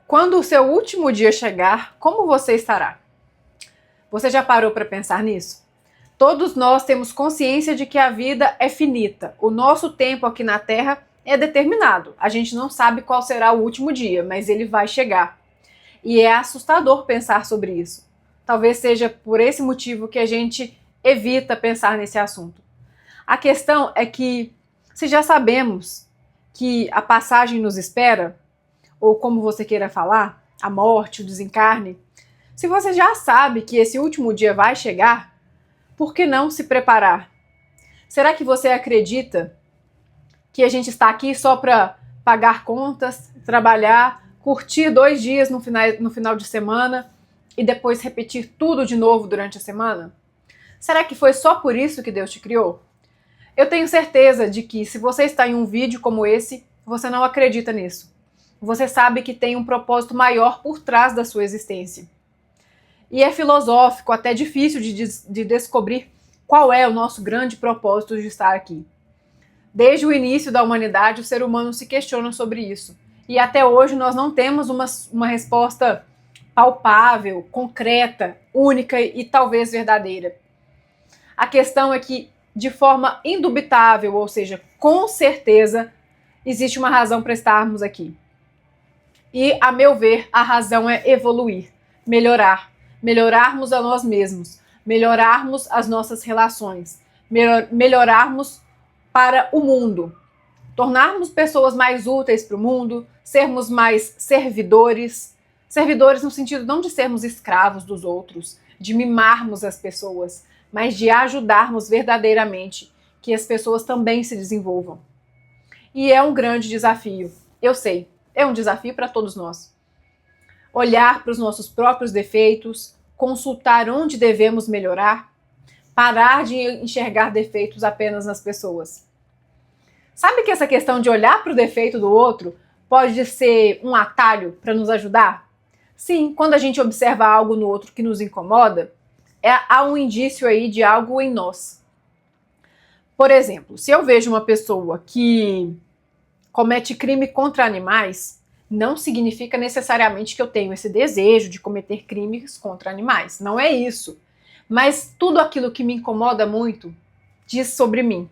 Quando o seu último dia chegar, como você estará? Você já parou para pensar nisso? Todos nós temos consciência de que a vida é finita. O nosso tempo aqui na Terra é determinado. A gente não sabe qual será o último dia, mas ele vai chegar. E é assustador pensar sobre isso. Talvez seja por esse motivo que a gente evita pensar nesse assunto. A questão é que, se já sabemos que a passagem nos espera, ou como você queira falar, a morte, o desencarne, se você já sabe que esse último dia vai chegar, por que não se preparar? Será que você acredita que a gente está aqui só para pagar contas, trabalhar, curtir 2 dias no final de semana e depois repetir tudo de novo durante a semana? Será que foi só por isso que Deus te criou? Eu tenho certeza de que se você está em um vídeo como esse, você não acredita nisso. Você sabe que tem um propósito maior por trás da sua existência. E é filosófico, até difícil de descobrir qual é o nosso grande propósito de estar aqui. Desde o início da humanidade, o ser humano se questiona sobre isso. E até hoje nós não temos uma resposta palpável, concreta, única e talvez verdadeira. A questão é que, de forma indubitável, ou seja, com certeza, existe uma razão para estarmos aqui. E, a meu ver, a razão é evoluir, melhorarmos a nós mesmos, melhorarmos as nossas relações, melhorarmos para o mundo, tornarmos pessoas mais úteis para o mundo, sermos mais servidores no sentido não de sermos escravos dos outros, de mimarmos as pessoas, mas de ajudarmos verdadeiramente que as pessoas também se desenvolvam. E é um grande desafio, eu sei, é um desafio para todos nós. Olhar para os nossos próprios defeitos, consultar onde devemos melhorar, parar de enxergar defeitos apenas nas pessoas. Sabe que essa questão de olhar para o defeito do outro pode ser um atalho para nos ajudar? Sim, quando a gente observa algo no outro que nos incomoda, há um indício aí de algo em nós. Por exemplo, se eu vejo uma pessoa que comete crime contra animais, não significa necessariamente que eu tenho esse desejo de cometer crimes contra animais. Não é isso. Mas tudo aquilo que me incomoda muito diz sobre mim.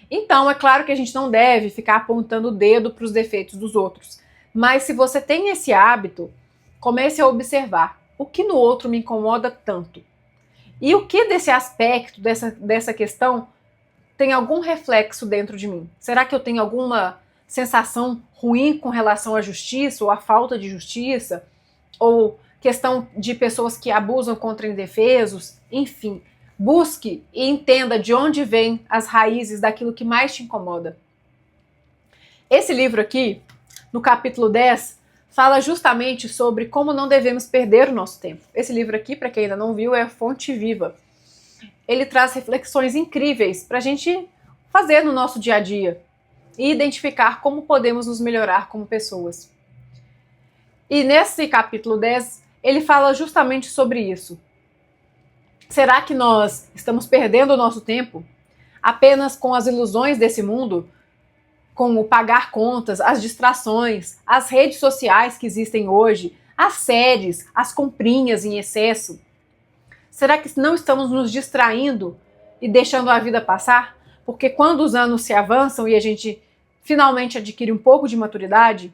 Então, é claro que a gente não deve ficar apontando o dedo para os defeitos dos outros. Mas se você tem esse hábito, comece a observar o que no outro me incomoda tanto. E o que desse aspecto, dessa questão, tem algum reflexo dentro de mim? Será que eu tenho alguma sensação ruim com relação à justiça ou à falta de justiça? Ou questão de pessoas que abusam contra indefesos? Enfim, busque e entenda de onde vêm as raízes daquilo que mais te incomoda. Esse livro aqui, no capítulo 10, fala justamente sobre como não devemos perder o nosso tempo. Esse livro aqui, para quem ainda não viu, é Fonte Viva. Ele traz reflexões incríveis para a gente fazer no nosso dia a dia e identificar como podemos nos melhorar como pessoas. E nesse capítulo 10, ele fala justamente sobre isso. Será que nós estamos perdendo o nosso tempo apenas com as ilusões desse mundo, com o pagar contas, as distrações, as redes sociais que existem hoje, as séries, as comprinhas em excesso? Será que não estamos nos distraindo e deixando a vida passar? Porque quando os anos se avançam e a gente finalmente adquire um pouco de maturidade,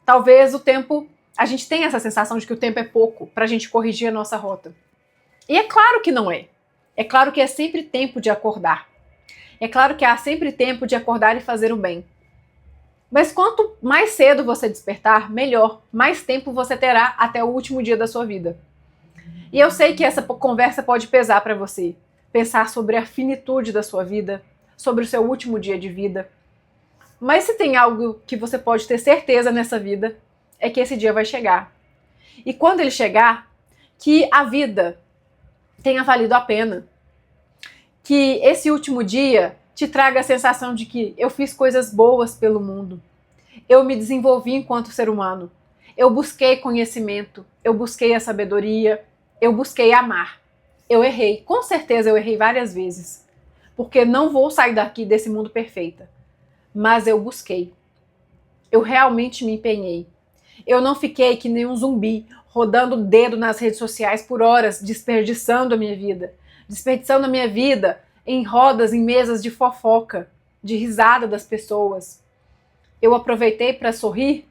talvez o tempo, a gente tenha essa sensação de que o tempo é pouco para a gente corrigir a nossa rota. E é claro que não é. É claro que é sempre tempo de acordar. É claro que há sempre tempo de acordar e fazer o bem. Mas quanto mais cedo você despertar, melhor. Mais tempo você terá até o último dia da sua vida. E eu sei que essa conversa pode pesar para você. Pensar sobre a finitude da sua vida, sobre o seu último dia de vida. Mas se tem algo que você pode ter certeza nessa vida, é que esse dia vai chegar. E quando ele chegar, que a vida tenha valido a pena. Que esse último dia te traga a sensação de que eu fiz coisas boas pelo mundo. Eu me desenvolvi enquanto ser humano. Eu busquei conhecimento, eu busquei a sabedoria, eu busquei amar. Eu errei, com certeza eu errei várias vezes. Porque não vou sair daqui desse mundo perfeita. Mas eu busquei. Eu realmente me empenhei. Eu não fiquei que nem um zumbi, rodando o dedo nas redes sociais por horas, desperdiçando a minha vida. Desperdiçando a minha vida em rodas, em mesas de fofoca, de risada das pessoas. Eu aproveitei para sorrir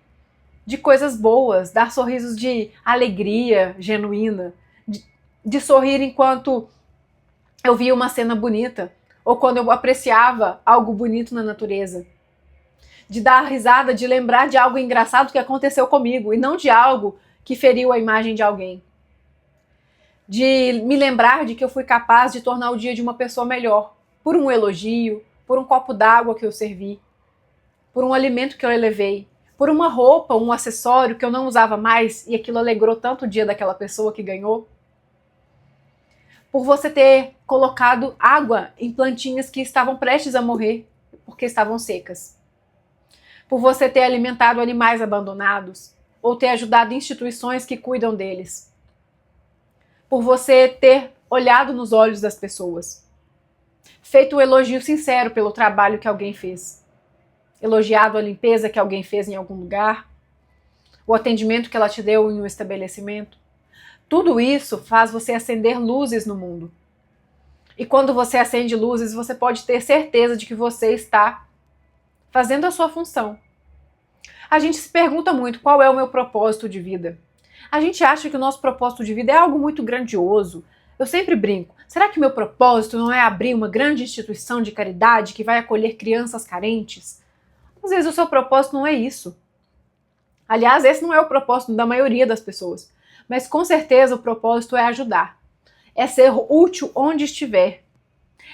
de coisas boas, dar sorrisos de alegria genuína, de sorrir enquanto eu via uma cena bonita, ou quando eu apreciava algo bonito na natureza. De dar risada, de lembrar de algo engraçado que aconteceu comigo, e não de algo que feriu a imagem de alguém. De me lembrar de que eu fui capaz de tornar o dia de uma pessoa melhor, por um elogio, por um copo d'água que eu servi, por um alimento que eu elevei, por uma roupa, um acessório que eu não usava mais e aquilo alegrou tanto o dia daquela pessoa que ganhou. Por você ter colocado água em plantinhas que estavam prestes a morrer porque estavam secas. Por você ter alimentado animais abandonados ou ter ajudado instituições que cuidam deles. Por você ter olhado nos olhos das pessoas. Feito um elogio sincero pelo trabalho que alguém fez. Elogiado a limpeza que alguém fez em algum lugar. O atendimento que ela te deu em um estabelecimento. Tudo isso faz você acender luzes no mundo. E quando você acende luzes, você pode ter certeza de que você está fazendo a sua função. A gente se pergunta muito qual é o meu propósito de vida. A gente acha que o nosso propósito de vida é algo muito grandioso. Eu sempre brinco. Será que meu propósito não é abrir uma grande instituição de caridade que vai acolher crianças carentes? Às vezes o seu propósito não é isso. Aliás, esse não é o propósito da maioria das pessoas. Mas com certeza o propósito é ajudar. É ser útil onde estiver.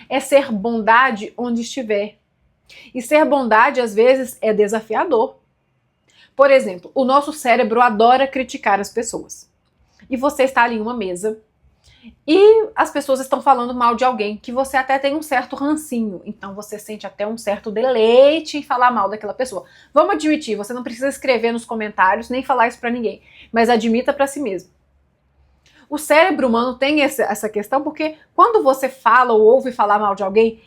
É ser bondade onde estiver. E ser bondade às vezes é desafiador. Por exemplo, o nosso cérebro adora criticar as pessoas. E você está ali em uma mesa e as pessoas estão falando mal de alguém que você até tem um certo rancinho. Então você sente até um certo deleite em falar mal daquela pessoa. Vamos admitir, você não precisa escrever nos comentários nem falar isso pra ninguém, mas admita pra si mesmo. O cérebro humano tem essa questão porque quando você fala ou ouve falar mal de alguém,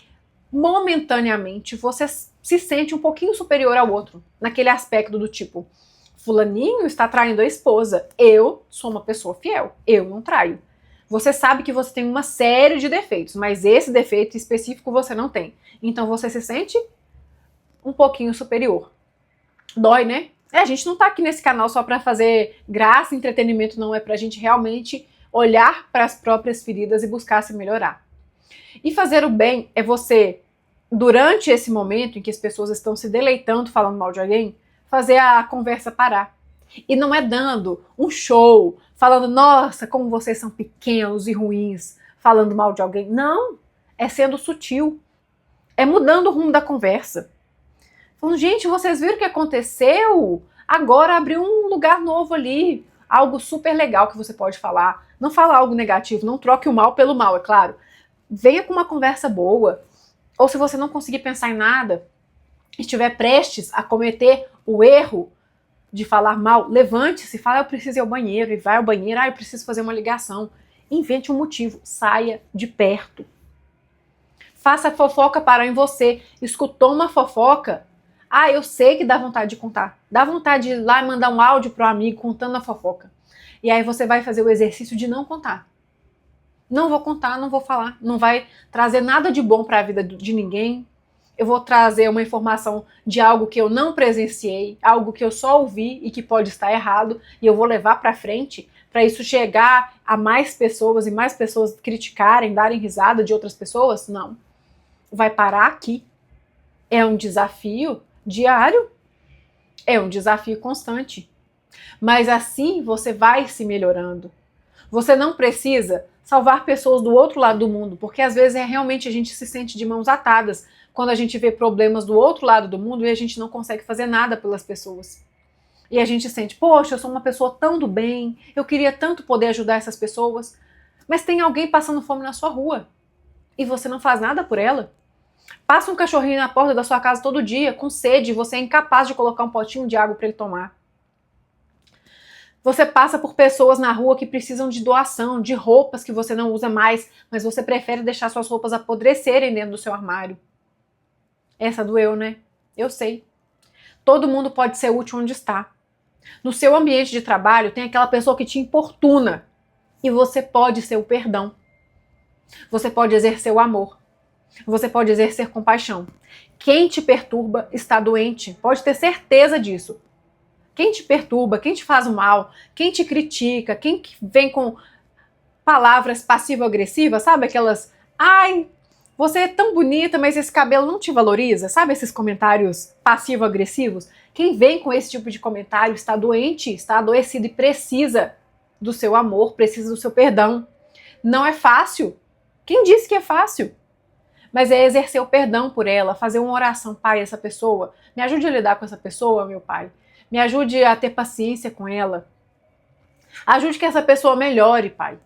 momentaneamente você se sente um pouquinho superior ao outro, naquele aspecto do tipo, fulaninho está traindo a esposa, eu sou uma pessoa fiel, eu não traio. Você sabe que você tem uma série de defeitos, mas esse defeito específico você não tem. Então você se sente um pouquinho superior. Dói, né? A gente não tá aqui nesse canal só pra fazer graça, entretenimento, não, é pra gente realmente olhar para as próprias feridas e buscar se melhorar. E fazer o bem é você, durante esse momento em que as pessoas estão se deleitando falando mal de alguém, fazer a conversa parar. E não é dando um show, falando, nossa, como vocês são pequenos e ruins, falando mal de alguém. Não, é sendo sutil. É mudando o rumo da conversa. Falando, gente, vocês viram o que aconteceu? Agora abriu um lugar novo ali, algo super legal que você pode falar. Não fala algo negativo, não troque o mal pelo mal, é claro. Venha com uma conversa boa. Ou se você não conseguir pensar em nada, estiver prestes a cometer o erro de falar mal, levante-se, fala, eu preciso ir ao banheiro, e vai ao banheiro, eu preciso fazer uma ligação. Invente um motivo, saia de perto. Faça a fofoca parar em você. Escutou uma fofoca? Eu sei que dá vontade de contar. Dá vontade de ir lá e mandar um áudio pro amigo contando a fofoca. E aí você vai fazer o exercício de não contar. Não vou contar, não vou falar. Não vai trazer nada de bom para a vida de ninguém. Eu vou trazer uma informação de algo que eu não presenciei, algo que eu só ouvi e que pode estar errado, e eu vou levar para frente para isso chegar a mais pessoas e mais pessoas criticarem, darem risada de outras pessoas? Não. Vai parar aqui. É um desafio diário. É um desafio constante. Mas assim você vai se melhorando. Você não precisa salvar pessoas do outro lado do mundo, porque às vezes realmente a gente se sente de mãos atadas quando a gente vê problemas do outro lado do mundo e a gente não consegue fazer nada pelas pessoas. E a gente sente, poxa, eu sou uma pessoa tão do bem, eu queria tanto poder ajudar essas pessoas, mas tem alguém passando fome na sua rua e você não faz nada por ela. Passa um cachorrinho na porta da sua casa todo dia, com sede, e você é incapaz de colocar um potinho de água para ele tomar. Você passa por pessoas na rua que precisam de doação, de roupas que você não usa mais, mas você prefere deixar suas roupas apodrecerem dentro do seu armário. Essa doeu, né? Eu sei. Todo mundo pode ser útil onde está. No seu ambiente de trabalho tem aquela pessoa que te importuna e você pode ser o perdão. Você pode exercer o amor. Você pode exercer compaixão. Quem te perturba está doente. Pode ter certeza disso. Quem te perturba, quem te faz o mal, quem te critica, quem vem com palavras passivo-agressivas, sabe? Aquelas, ai, você é tão bonita, mas esse cabelo não te valoriza. Sabe esses comentários passivo-agressivos? Quem vem com esse tipo de comentário está doente, está adoecido e precisa do seu amor, precisa do seu perdão. Não é fácil. Quem disse que é fácil? Mas é exercer o perdão por ela, fazer uma oração, Pai, essa pessoa, me ajude a lidar com essa pessoa, meu Pai. Me ajude a ter paciência com ela. Ajude que essa pessoa melhore, Pai.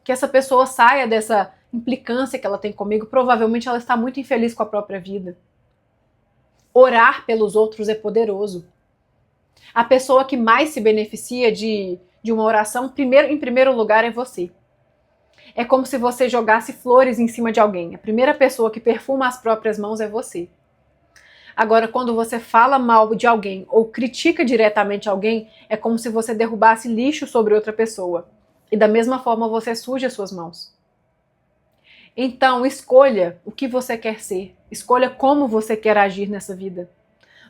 Que essa pessoa saia dessa implicância que ela tem comigo. Provavelmente ela está muito infeliz com a própria vida. Orar pelos outros é poderoso. A pessoa que mais se beneficia de uma oração, em primeiro lugar, é você. É como se você jogasse flores em cima de alguém. A primeira pessoa que perfuma as próprias mãos é você. Agora, quando você fala mal de alguém ou critica diretamente alguém, é como se você derrubasse lixo sobre outra pessoa. E da mesma forma você suja as suas mãos. Então, escolha o que você quer ser. Escolha como você quer agir nessa vida.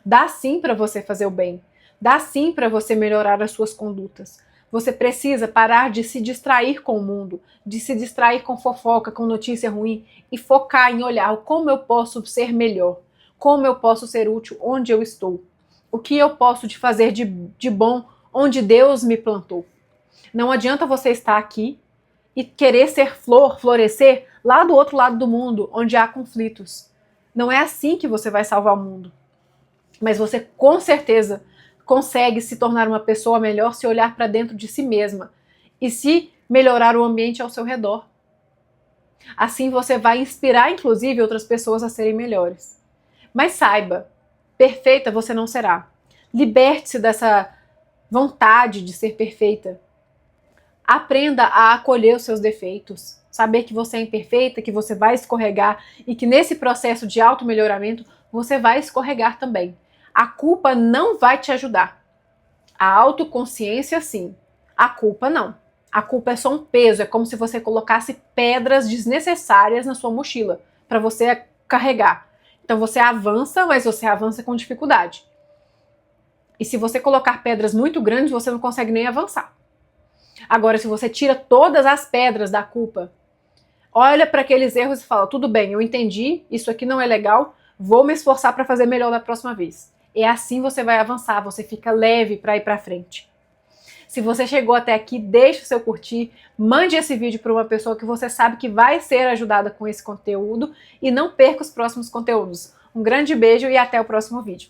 Dá sim para você fazer o bem. Dá sim para você melhorar as suas condutas. Você precisa parar de se distrair com o mundo, de se distrair com fofoca, com notícia ruim e focar em olhar como eu posso ser melhor, como eu posso ser útil onde eu estou, o que eu posso fazer de bom onde Deus me plantou. Não adianta você estar aqui e querer ser flor, florescer lá do outro lado do mundo, onde há conflitos. Não é assim que você vai salvar o mundo. Mas você com certeza consegue se tornar uma pessoa melhor se olhar para dentro de si mesma e se melhorar o ambiente ao seu redor. Assim você vai inspirar, inclusive, outras pessoas a serem melhores. Mas saiba, perfeita você não será. Liberte-se dessa vontade de ser perfeita. Aprenda a acolher os seus defeitos. Saber que você é imperfeita, que você vai escorregar e que nesse processo de auto-melhoramento você vai escorregar também. A culpa não vai te ajudar. A autoconsciência, sim. A culpa, não. A culpa é só um peso. É como se você colocasse pedras desnecessárias na sua mochila para você carregar. Então você avança, mas você avança com dificuldade. E se você colocar pedras muito grandes, você não consegue nem avançar. Agora, se você tira todas as pedras da culpa, olha para aqueles erros e fala, tudo bem, eu entendi, isso aqui não é legal, vou me esforçar para fazer melhor da próxima vez. E assim você vai avançar, você fica leve para ir para frente. Se você chegou até aqui, deixe o seu curtir, mande esse vídeo para uma pessoa que você sabe que vai ser ajudada com esse conteúdo e não perca os próximos conteúdos. Um grande beijo e até o próximo vídeo.